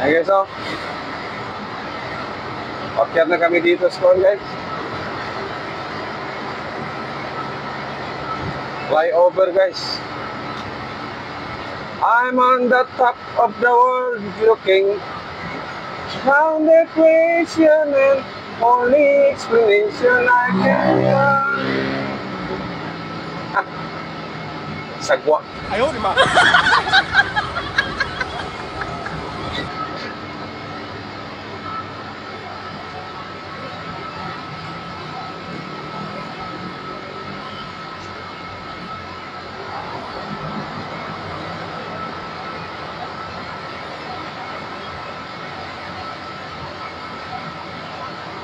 Okay, so, pakyat na kami dito sa Kuan, guys. Flyover, guys. I'm on the top of the world looking down the equation and only explanation I can find. Sagwa. Ayaw, di ba?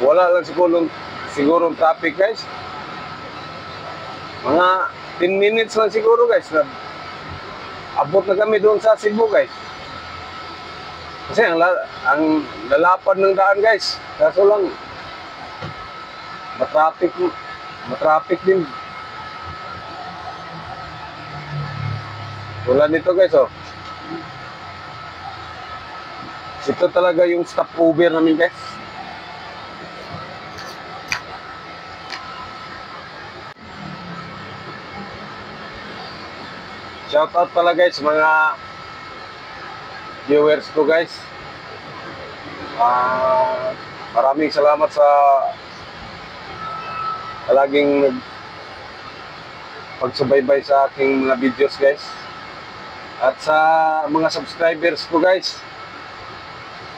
Wala lang siguro traffic, guys. Mga 10 minutes lang siguro, guys. Abot na kami doon sa Cebu, guys. Kasi ang lalapad ng daan, guys. Kaso lang, matraffic din. Wala nito, guys, oh. Ito talaga yung stopover namin, guys. Shoutout pala, guys, mga viewers ko, guys. Maraming salamat sa laging pagsubaybay sa aking mga videos, guys. At sa mga subscribers ko, guys,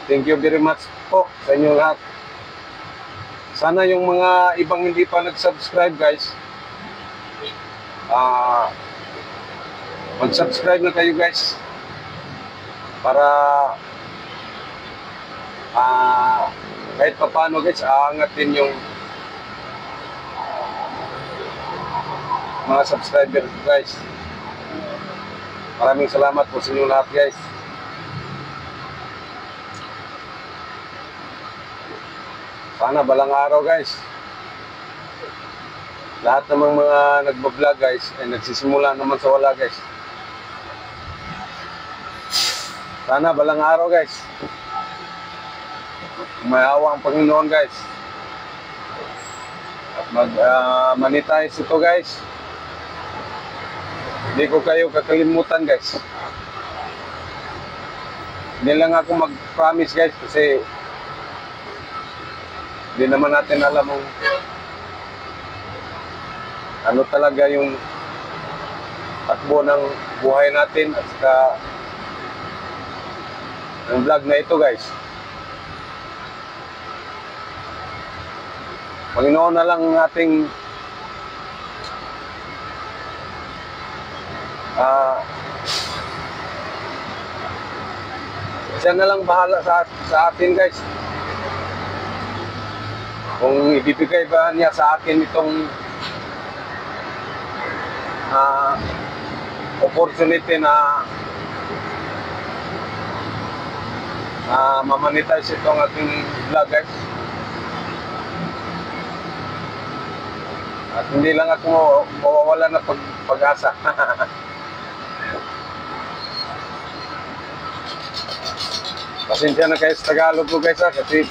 thank you very much po sa inyo lahat. Sana yung mga ibang hindi pa nag-subscribe, guys, mag-subscribe na kayo, guys, para kahit pa paano, guys, aangat din yung mga subscriber, guys. Maraming salamat po sa inyo lahat, guys. Sana balang araw, guys, lahat namang mga nagbablog, guys, ay nagsisimula naman sa wala, guys. Sana balang araw, guys, may awa ang Panginoon, guys, at mag-monetize ito, guys. Hindi ko kayo kakalimutan, guys. Hindi lang ako mag-promise, guys, kasi hindi naman natin alam kung ano talaga yung takbo ng buhay natin at saka ng vlog na ito, guys. Panginoon na lang ating siya na lang bahala sa atin, guys. Kung ibibigay ba niya sa akin itong opportunity na mamonetize itong ating vlog, guys. At hindi lang ako mawawala na pag-asa. Pasensya na kayo sa Tagalog ko, guys, kasi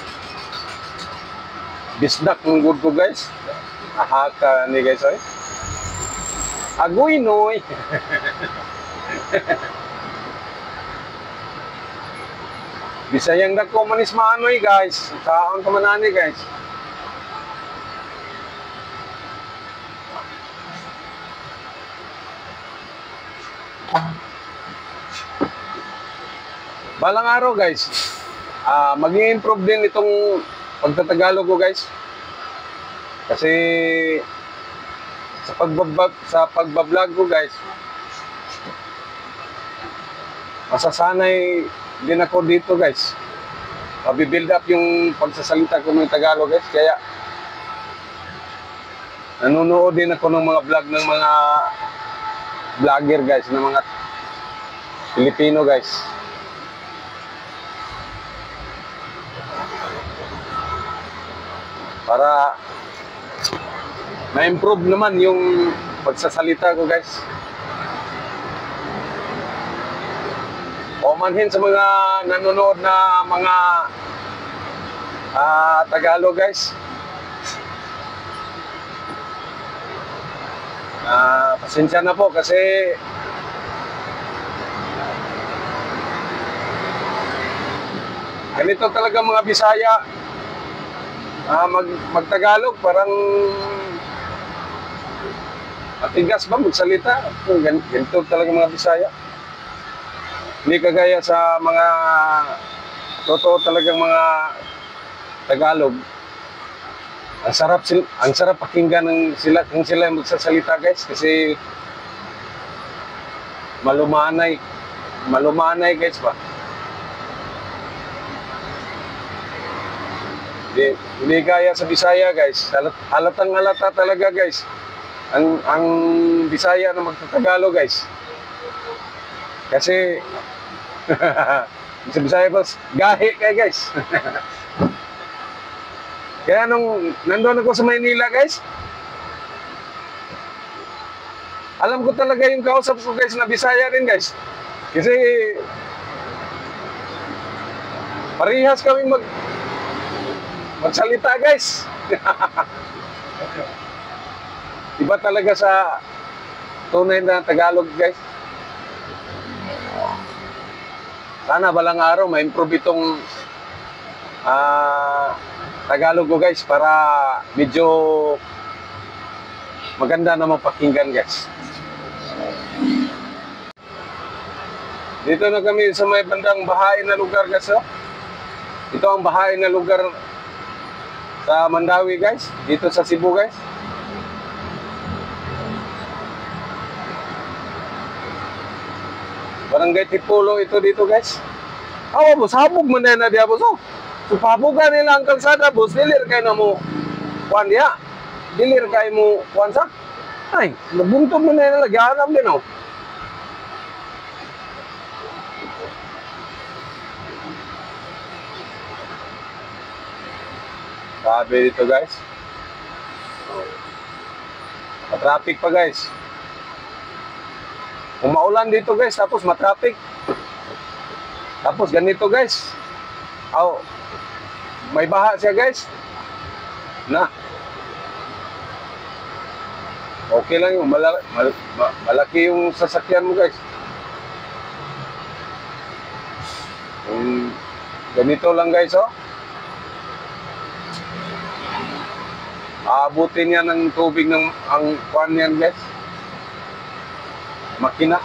bisdak ng good ko, guys. Ahaka ni, guys, oy. Agoy, noy. Bisayang dako manis maanoy, guys. Kaon ka manani, guys. Balang araw, guys, mag-i-improve din itong pagtatagalog ko, guys. Kasi sa pagbablog ko, guys, masasanay din ako dito, guys. Mabibuild up yung pagsasalita ko ng Tagalog, guys. Kaya nanonood din ako ng mga vlog ng mga vlogger, guys, ng mga Pilipino, guys. Para ma-improve naman yung pagsasalita ko, guys. O Paumanhin sa mga nanonood na mga Tagalog guys. Pasensya na po kasi ganito talaga mga Bisaya. Magtagalog parang matigas ba magsalita. Ganito talaga mga Bisaya. Hindi kagaya sa mga totoo talagang mga Tagalog. Ang sarap pakinggan ng sila kung sila yung magsasalita guys kasi malumanay guys ba. Hindi kaya sa Bisaya guys. Halatang halata talaga guys. Ang Bisaya na magtatagalog guys. Kasi sa Bisaya boss, gahi kay guys. Kaya nung nandoon ako sa Maynila guys, alam ko talaga yung kausap ko guys na Bisaya rin guys. Kasi parehas kami magsalita guys. Iba talaga sa tunay na Tagalog guys. Sana balang araw ma-improve itong Tagalog ko guys para medyo maganda na mapakinggan guys. Dito na kami sa may bandang bahain na lugar guys. Ito ang bahain na lugar sa Mandawi guys. Dito sa Cebu guys. Barangay Tipolo ito dito guys. Boss, habog man na diya boss. So pabugan nila ang kalsada boss, dilir kayo na mo kuan diya. Dilir kayo mo kuan sa. Ay, nabuntog man na nila, gahanap din oh. Sabi dito guys. Matraffic pa guys. Umaulan dito guys, tapos matraffic. Tapos ganito guys. May baha siya guys. Okay lang yung malaki yung sasakyan mo guys. Ganito lang guys oh. Aabutin yan ng tubig ng ang kuan yan guys. Makina.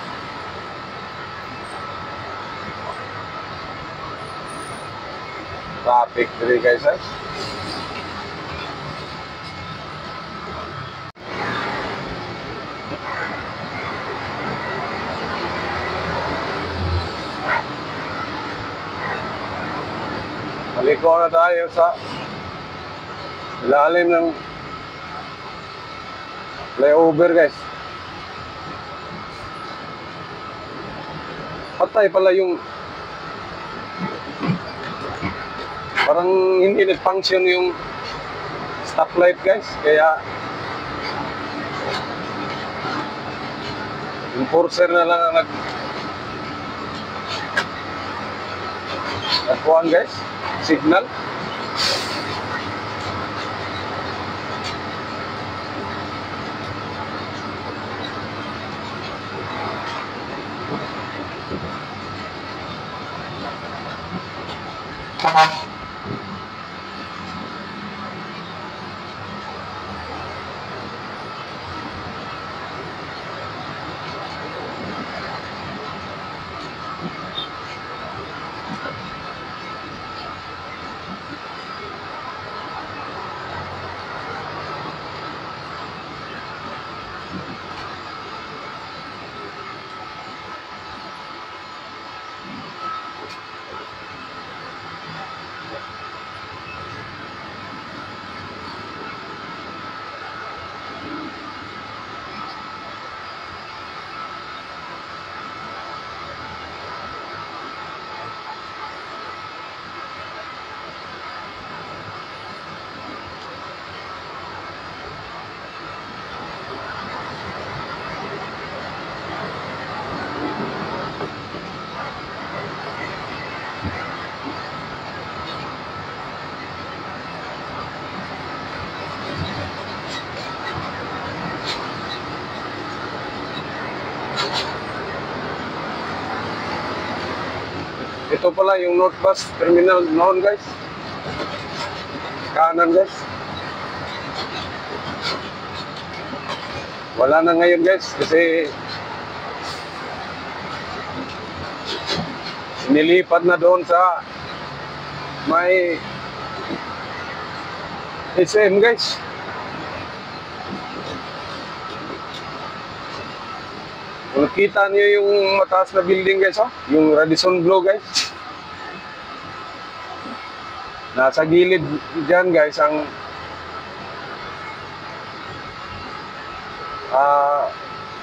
Traffic diri guys eh. Maliko na tayo sa ilalim ng flyover guys. Patay pala yung parang hindi nag-function yung stoplight guys. Kaya enforcer na lang ang nagkuhan guys. Signal. Ito pala yung North Bus Terminal noon guys. Kanan guys. Wala na ngayon guys kasi nilipat na doon sa may SM guys. Kung nakita niyo yung mataas na building guys, oh, yung Radisson Blu guys. Nasa gilid dyan guys ang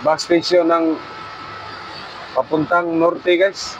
bus station ng papuntang norte guys.